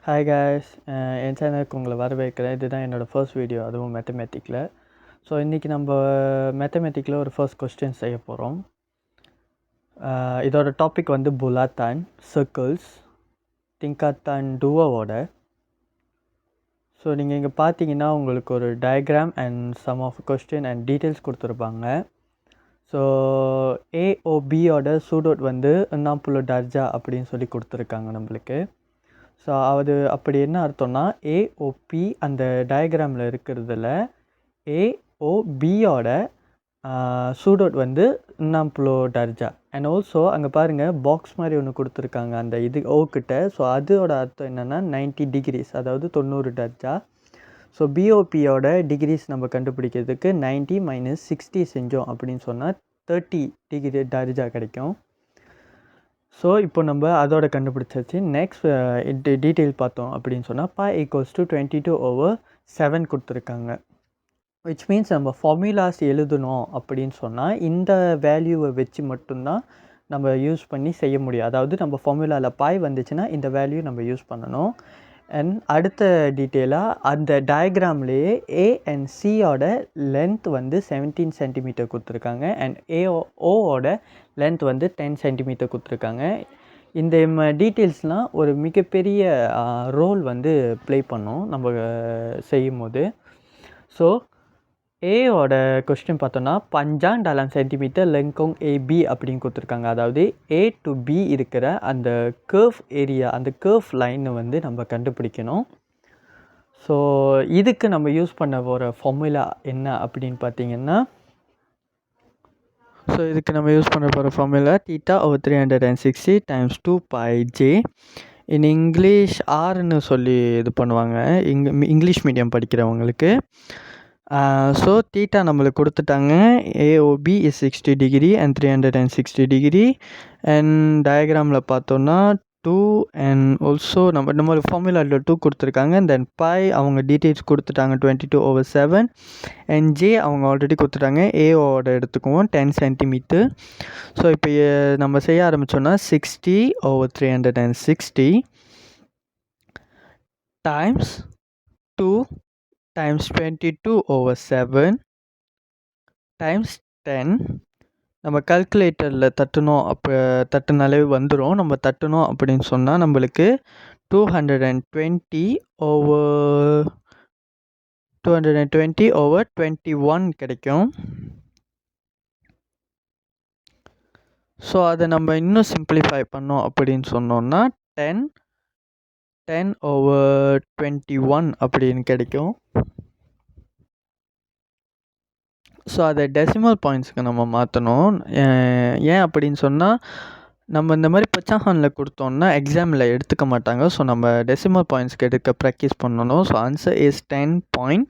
Hi guys, என் சேனலுக்கு உங்களை வரவேற்கிறேன். இதுதான் என்னோடய ஃபர்ஸ்ட் வீடியோ, அதுவும் மேத்தமெட்டிக்கில். ஸோ இன்றைக்கி நம்ம மேத்தமெட்டிக்கில் ஒரு ஃபர்ஸ்ட் கொஸ்டின் செய்ய போகிறோம். இதோட டாபிக் வந்து புலாத்தான் சர்க்கிள்ஸ் திங்காத்தான் டூவோட. ஸோ நீங்கள் இங்கே பார்த்தீங்கன்னா உங்களுக்கு ஒரு diagram and some of question and details கொடுத்துருப்பாங்க. ஸோ ஏஓபியோட சூடோட் வந்து எண்ணாப்புல டர்ஜா அப்படின்னு சொல்லி கொடுத்துருக்காங்க நம்மளுக்கு. ஸோ அது அப்படி என்ன அர்த்தம்னா ஏஓபி அந்த டயக்ராமில் இருக்கிறதுல ஏஓபியோட சூடோட் வந்து எண்ணாப்புல டர்ஜா. அண்ட் ஆல்சோ அங்கே பாருங்கள் பாக்ஸ் மாதிரி ஒன்று கொடுத்துருக்காங்க அந்த இது ஓக்கிட்ட. ஸோ அதோட அர்த்தம் என்னென்னா 90 டிகிரிஸ், அதாவது 90 டர்ஜா. ஸோ பிஓபியோட டிகிரிஸ் நம்ம கண்டுபிடிக்கிறதுக்கு 90 - 60 செஞ்சோம் அப்படின்னு சொன்னால் 30 டிகிரி டர்ஜா கிடைக்கும். ஸோ இப்போ நம்ம அதோட கண்டுபிடிச்சாச்சு. நெக்ஸ்ட் டீட்டெயில் பார்த்தோம் அப்படின்னு சொன்னால் π = 22/7 கொடுத்துருக்காங்க. விச் மீன்ஸ் நம்ம ஃபார்முலாஸ் எழுதணும் அப்படின்னு சொன்னால் இந்த வேல்யூவை வச்சு மட்டும்தான் நம்ம யூஸ் பண்ணி செய்ய முடியும். அதாவது நம்ம ஃபார்முலாவில் π வந்துச்சுன்னா இந்த வேல்யூ நம்ம யூஸ் பண்ணணும். அண்ட் அடுத்த டீட்டெயிலாக அந்த டயக்ராம்லேயே ஏ அண்ட் சியோட லென்த் வந்து 17 சென்டிமீட்டர் கொடுத்துருக்காங்க. அண்ட் ஏஓட லென்த் வந்து 10 சென்டிமீட்டர் கொடுத்துருக்காங்க. இந்த டீட்டெயில்ஸ்லாம் ஒரு மிகப்பெரிய ரோல் வந்து ப்ளே பண்ணோம் நம்ம செய்யும் போது. ஸோ ஏயோட கொஸ்டின் பார்த்தோன்னா 5 dalam சென்டிமீட்டர் லெங்கோங் ஏபி அப்படின்னு கொடுத்துருக்காங்க. அதாவது ஏ டு பி இருக்கிற அந்த கர்வ் ஏரியா, அந்த கர்வ் லைனை வந்து நம்ம கண்டுபிடிக்கணும். ஸோ இதுக்கு நம்ம யூஸ் பண்ண போகிற ஃபார்முலா என்ன அப்படின்னு பார்த்தீங்கன்னா, ஸோ இதுக்கு நம்ம யூஸ் பண்ண போகிற ஃபார்முலா θ/360 × 2πj. இன் இங்கிலீஷ் ஆர்னு சொல்லி இது பண்ணுவாங்க இங்கிலீஷ் மீடியம் படிக்கிறவங்களுக்கு. ஸோ தீட்டா நம்மளுக்கு கொடுத்துட்டாங்க. AOP is 60 degree and 360 degree. And டயக்ராமில் பார்த்தோன்னா 2 அண்ட் ஆல்சோ நம்ம ஃபார்முலாவில் 2 கொடுத்துருக்காங்க. தென் பை அவங்க டீட்டெயில்ஸ் கொடுத்துட்டாங்க 22/7. அண்ட் ஜே அவங்க ஆல்ரெடி கொடுத்துட்டாங்க. ஏஓட எடுத்துக்குவோம் 10 சென்டிமீட்டர். ஸோ இப்போ நம்ம செய்ய ஆரம்பித்தோன்னா 60/360 டைம்ஸ் 2 டைம்ஸ் 22/7 டைம்ஸ் 10. நம்ம கால்குலேட்டரில் தட்டணும், அப்போ தட்டுனாலே வந்துடும். நம்ம தட்டணும் அப்படின்னு சொன்னால் நம்மளுக்கு 220/21 கிடைக்கும். ஸோ அதை நம்ம இன்னும் சிம்பிளிஃபை பண்ணோம் அப்படின்னு சொன்னோன்னா 10/21 அப்படின்னு கிடைக்கும். ஸோ அதை டெசிமல் பாயிண்ட்ஸுக்கு நம்ம மாற்றணும். ஏன் அப்படின்னு சொன்னால் நம்ம இந்த மாதிரி பச்சாஹானில் கொடுத்தோன்னா எக்ஸாமில் எடுத்துக்க மாட்டாங்க. ஸோ நம்ம டெசிமல் பாயிண்ட்ஸ்க்கு எடுக்க ப்ராக்டிஸ் பண்ணணும். So answer is 10 point.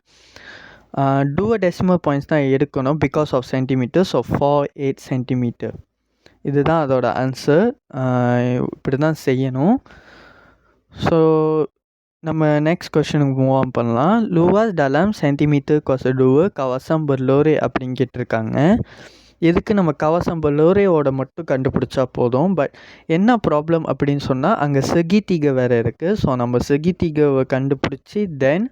Two decimal points தான் எடுக்கணும் because of centimetre. So 48 centimetre. இதுதான் அதோட ஆன்சர். இப்படி தான் செய்யணும். ஸோ நம்ம நெக்ஸ்ட் கொஷனுக்கு மூவ் ஆன் பண்ணலாம். luas dalam centimetre kosedua kawasan berlore அப்படின்னு கேட்டிருக்காங்க. எதுக்கு நம்ம கவசம் பெல்லோரேவோட மட்டும் கண்டுபிடிச்சா போதும். பட் என்ன ப்ராப்ளம் அப்படின்னு சொன்னால் அங்கே செகித்திகை வேறு இருக்குது. ஸோ நம்ம செகித்திகைவை கண்டுபிடிச்சி தென்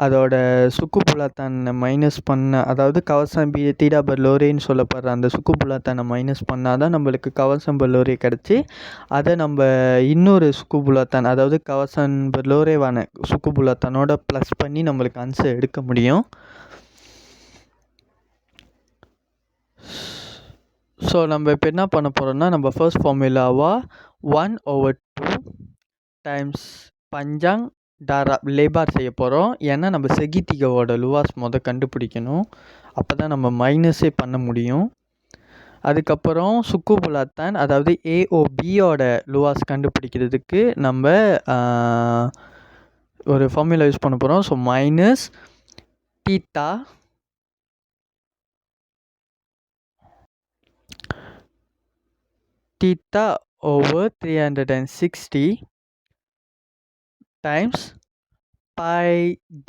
அதோட சுக்குப்புலாத்தானை மைனஸ் பண்ண, அதாவது கவசம் தீடா பெல்லோரேன்னு சொல்லப்படுற அந்த சுக்குப்புலாத்தானை மைனஸ் பண்ணால் தான் நம்மளுக்கு கவசம் பெல்லோரே கிடச்சி அதை நம்ம இன்னொரு சுக்குப்புலாத்தான், அதாவது கவசம் பெல்லோரேவான சுக்குப்புலாத்தானோட ப்ளஸ் பண்ணி நம்மளுக்கு ஆன்சர் எடுக்க முடியும். ஸோ நம்ம இப்போ என்ன பண்ண போகிறோம்னா, நம்ம ஃபர்ஸ்ட் ஃபார்முலாவாக 1/2 டைம்ஸ் பஞ்சாங் டாராப் லேபார் செய்ய போகிறோம். ஏன்னா நம்ம செகித்திகோட லுவாஸ் கண்டுபிடிக்கணும். அப்போ தான் நம்ம மைனஸே பண்ண முடியும். அதுக்கப்புறம் சுக்குபுலாத்தான், அதாவது ஏஓபியோட லுவாஸ் கண்டுபிடிக்கிறதுக்கு நம்ம ஒரு ஃபார்முலா யூஸ் பண்ண போகிறோம். So minus theta θ/360 times pi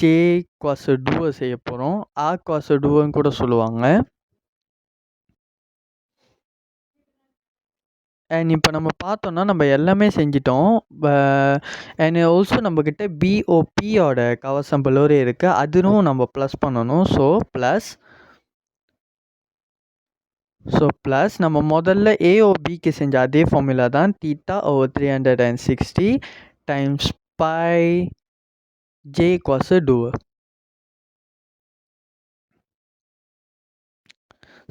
J கொசடுவை செய்ய போகிறோம். கொசடுன்னு கூட சொல்லுவாங்க. அண்ட் இப்போ நம்ம பார்த்தோம்னா நம்ம எல்லாமே செஞ்சிட்டோம். அண்ட் ஆல்சோ நம்மக்கிட்ட பிஓபியோட கவசம் பலோரி இருக்குது, அதுவும் நம்ம ப்ளஸ் பண்ணணும். ப்ளஸ் நம்ம முதல்ல ஏஓபிக்கு செஞ்ச அதே ஃபார்முலா தான் θ/360 times pi J equals to.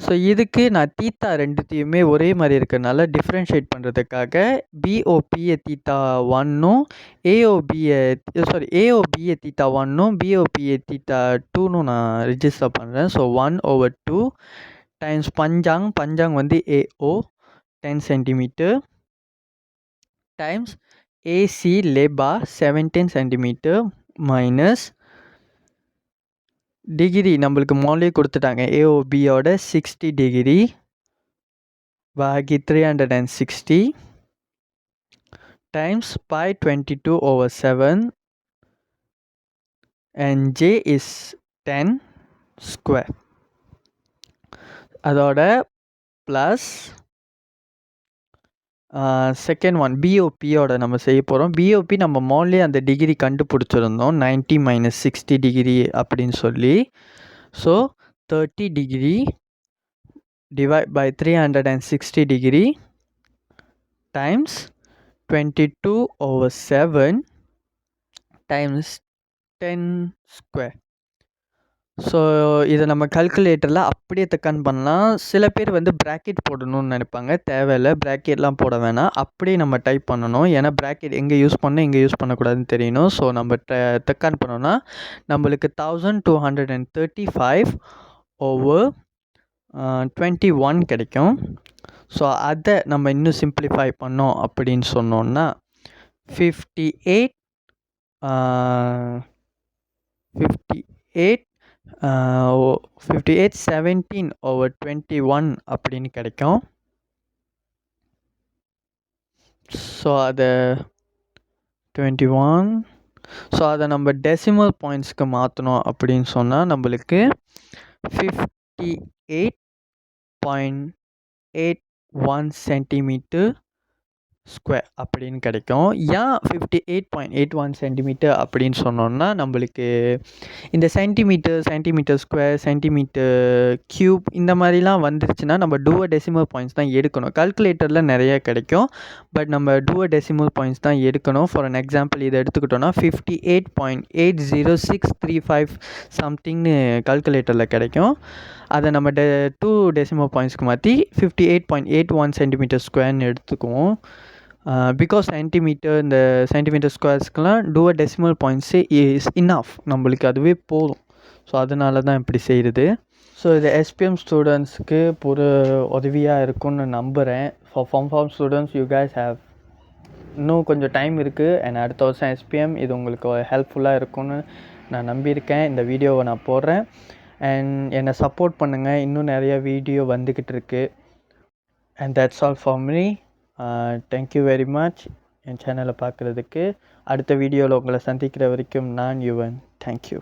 So இதுக்கு நான் தீட்டா ரெண்டுத்தையுமே ஒரே மாதிரி இருக்கிறனால டிஃப்ரென்ஷியேட் பண்ணுறதுக்காக பிஓபியை தீட்டா ஒன்னும் ஏஓபியை தீட்டா ஒன்னும் பிஓபியை தீட்டா டூன்னு நான் ரிஜிஸ்டர் பண்ணுறேன். ஸோ 1/2 டைம்ஸ் பஞ்சாங் வந்து ஏஓ 10 சென்டிமீட்டர் டைம்ஸ் ஏசி லேபா 17 சென்டிமீட்டர் மைனஸ் டிகிரி நம்மளுக்கு மோலே கொடுத்துட்டாங்க ஏஓபியோட 60 டிகிரி பாகி 360 times pi 22/7 and j is 10 square. அதோட ப்ளஸ் செகண்ட் ஒன் பிஓபியோட நம்ம செய்ய போகிறோம். பிஓபி நம்ம மோலே அந்த டிகிரி கண்டுபிடிச்சிருந்தோம் 90 - 60 டிகிரி அப்படின்னு சொல்லி. So 30 degree divide by 360 degree times 22/7 times 10 square. So இதை நம்ம கால்குலேட்டரில் அப்படியே தக்கான் பண்ணலாம். சில பேர் வந்து ப்ராக்கெட் போடணும்னு நினைப்பாங்க, தேவையில்லை, ப்ராக்கெட்லாம் போட வேணாம், அப்படியே நம்ம டைப் பண்ணணும். ஏன்னா ப்ராக்கெட் எங்கே யூஸ் பண்ணணும் எங்கே யூஸ் பண்ணக்கூடாதுன்னு தெரியணும். ஸோ நம்ம தக்கான் பண்ணோன்னா நம்மளுக்கு 1235/21 கிடைக்கும். ஸோ அதை நம்ம இன்னும் சிம்பிளிஃபை பண்ணோம் அப்படின்னு சொன்னோன்னா 58/17/21 அப்படின்னு கிடைக்கும். ஸோ அதை 21 ஸோ அதை நம்ம டெசிமல் பாயிண்ட்ஸ்க்கு மாற்றணும் அப்படின்னு சொன்னால் நம்மளுக்கு 58.81 சென்டிமீட்டர் ஸ்கொயர் அப்படின்னு கிடைக்கும். ஏன் 58.81 சென்டிமீட்டர் அப்படின்னு சொன்னோன்னா நம்மளுக்கு இந்த சென்டிமீட்டர் ஸ்கொயர், சென்டிமீட்டர் க்யூப் இந்த மாதிரிலாம் வந்துருச்சுன்னா நம்ம டூவ டெசிமல் பாயிண்ட்ஸ் தான் எடுக்கணும். கால்குலேட்டரில் நிறைய கிடைக்கும், பட் நம்ம டூவ டெசிமல் பாயிண்ட்ஸ் தான் எடுக்கணும். ஃபார் அன் எக்ஸாம்பிள் இதை எடுத்துக்கிட்டோன்னா 58.80635 சம்திங்னு கால்குலேட்டரில் கிடைக்கும். அதை நம்ம 2 டெசிமல் பாயிண்ட்ஸ்க்கு மாற்றி 58.81 சென்டிமீட்டர் ஸ்கொயர்னு எடுத்துக்குவோம். பிகாஸ் இந்த சென்டிமீட்டர் ஸ்கொயர்ஸ்க்கெலாம் டூவ டெசிமல் பாயிண்ட்ஸே இஸ் இனஃப், நம்மளுக்கு அதுவே போதும். ஸோ அதனால தான் இப்படி செய்கிறது. ஸோ இது எஸ்பிஎம் ஸ்டூடெண்ட்ஸுக்கு ஒரு உதவியாக இருக்கும்னு நம்புகிறேன். For form students you guys have இன்னும் கொஞ்சம் டைம் இருக்குது. அண்ட் அடுத்த வருஷம் எஸ்பிஎம் இது உங்களுக்கு ஹெல்ப்ஃபுல்லாக இருக்கும்னு நான் நம்பியிருக்கேன். இந்த வீடியோவை நான் போடுறேன். அண்ட் என்னை சப்போர்ட் பண்ணுங்கள், இன்னும் நிறைய வீடியோ வந்துக்கிட்டு இருக்கு. And that's all for me. Thank you very much என் சேனலை பார்க்குறதுக்கு. அடுத்த வீடியோவில் உங்களை சந்திக்கிற வரைக்கும் நான் யுவன். தேங்க்யூ.